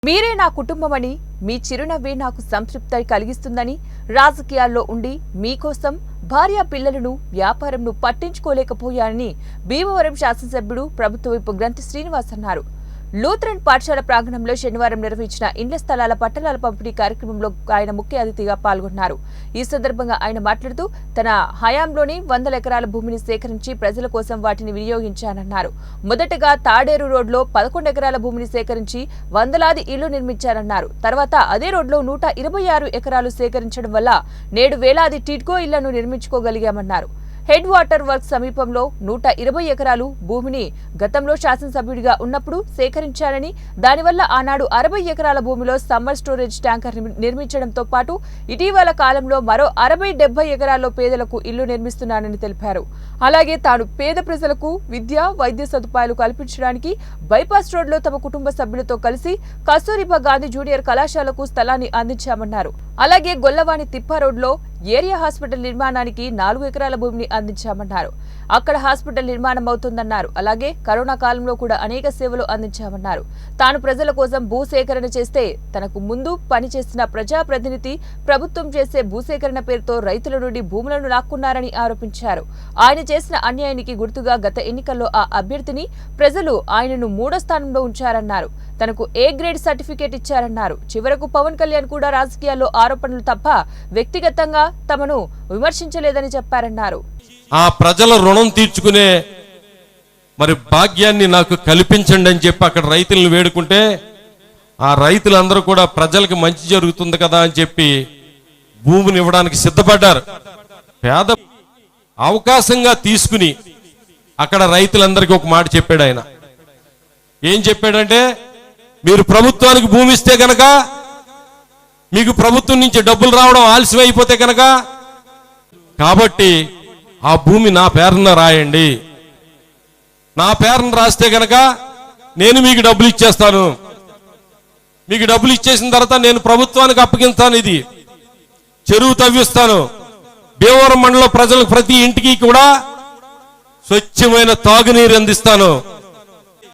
మీరే నా కుటుంబమని, మీ చిరునవ్వే నాకు సంతృప్తి కలిగిస్తుందని, రాజకీయాల్లో ఉండి మీకోసం భార్య పిల్లలను వ్యాపారంను పట్టించుకోలేకపోయానని భీమవరం శాసనసభ్యుడు ప్రభుత్వ విప్ గ్రంథి శ్రీనివాస్ అన్నారు. లూథరన్ పాఠశాల ప్రాంగణంలో శనివారం నిర్వహించిన ఇండ్ల స్థలాల పట్టాల పంపిణీ కార్యక్రమంలో ఆయన ముఖ్య అతిథిగా పాల్గొన్నారు. ఈ సందర్భంగా ఆయన మాట్లాడుతూ తన హయాంలోని 100 ఎకరాల భూమిని సేకరించి ప్రజల కోసం వాటిని వినియోగించానన్నారు. మొదటగా తాడేరు రోడ్లో 11 ఎకరాల భూమిని సేకరించి వందలాది ఇళ్లు నిర్మించారన్నారు. తర్వాత అదే రోడ్లో 126 ఎకరాలు సేకరించడం వల్ల నేడు వేలాది టిడ్కో ఇళ్లను నిర్మించుకోగలిగామన్నారు. హెడ్ వాటర్ వర్క్ సమీపంలో 120 ఎకరాలు భూమిని గతంలో శాసనసభ్యుడిగా ఉన్నప్పుడు సేకరించారని, దానివల్ల ఆనాడు 60 ఎకరాల భూమిలో సమ్మర్ స్టోరేజ్ ట్యాంకర్ నిర్మించడంతో పాటు ఇటీవల కాలంలో మరో 60-70 ఎకరాల్లో పేదలకు ఇల్లు నిర్మిస్తున్నానని తెలిపారు. అలాగే తాను పేద ప్రజలకు విద్య, వైద్య సదుపాయాలు కల్పించడానికి బైపాస్ రోడ్లో తమ కుటుంబ సభ్యులతో కలిసి కస్తూరిబా గాంధీ జూనియర్ కళాశాలకు స్థలాన్ని అందించామన్నారు. అలాగే గొల్లవాణి తిప్ప రోడ్లో ఏరియా హాస్పిటల్ నిర్మాణానికి 4 ఎకరాల భూమిని అందించామన్నారు. అక్కడ హాస్పిటల్ నిర్మాణం అవుతుందన్నారు. అలాగే కరోనా కాలంలో కూడా అనేక సేవలు అందించామన్నారు. తాను ప్రజల కోసం భూసేకరణ చేస్తే తనకు ముందు పనిచేసిన ప్రజాప్రతినిధి ప్రభుత్వం చేసే భూసేకరణ పేరుతో రైతుల నుండి భూములను లాక్కున్నారని ఆరోపించారు. ఆయన చేసిన అన్యాయానికి గుర్తుగా గత ఎన్నికల్లో ఆ అభ్యర్థిని ప్రజలు ఆయనను 3వ స్థానంలో ఉంచారన్నారు. తనకు ఏ గ్రేడ్ సర్టిఫికేట్ ఇచ్చారన్నారు. చివరకు పవన్ కళ్యాణ్ కూడా రాజకీయాల్లో ఆరోపణలు తప్ప వ్యక్తిగతంగా తమను విమర్శించలేదని చెప్పారన్నారు. ఆ ప్రజల రుణం తీర్చుకునే భాగ్యాన్ని నాకు కల్పించండి అని చెప్పి అక్కడ రైతులను వేడుకుంటే ఆ రైతులందరూ కూడా ప్రజలకు మంచి జరుగుతుంది కదా అని చెప్పి భూమిని ఇవ్వడానికి సిద్ధపడ్డారు. పేద అవకాశంగా తీసుకుని అక్కడ రైతులందరికీ ఒక మాట చెప్పాడు. ఆయన ఏం చెప్పాడంటే, మీరు ప్రభుత్వానికి భూమి ఇస్తే కనుక, మీకు ప్రభుత్వం నుంచి డబ్బులు రావడం ఆలస్యం అయిపోతే కనుక, కాబట్టి ఆ భూమి నా పేరున రాయండి. నా పేరున రాస్తే కనుక నేను మీకు డబ్బులు ఇచ్చేస్తాను. మీకు డబ్బులు ఇచ్చేసిన తర్వాత నేను ప్రభుత్వానికి అప్పగిస్తాను. ఇది చెరువు తవ్విస్తాను. భీమవరం మండలం ప్రజలకు ప్రతి ఇంటికి కూడా స్వచ్ఛమైన తాగునీరు అందిస్తాను.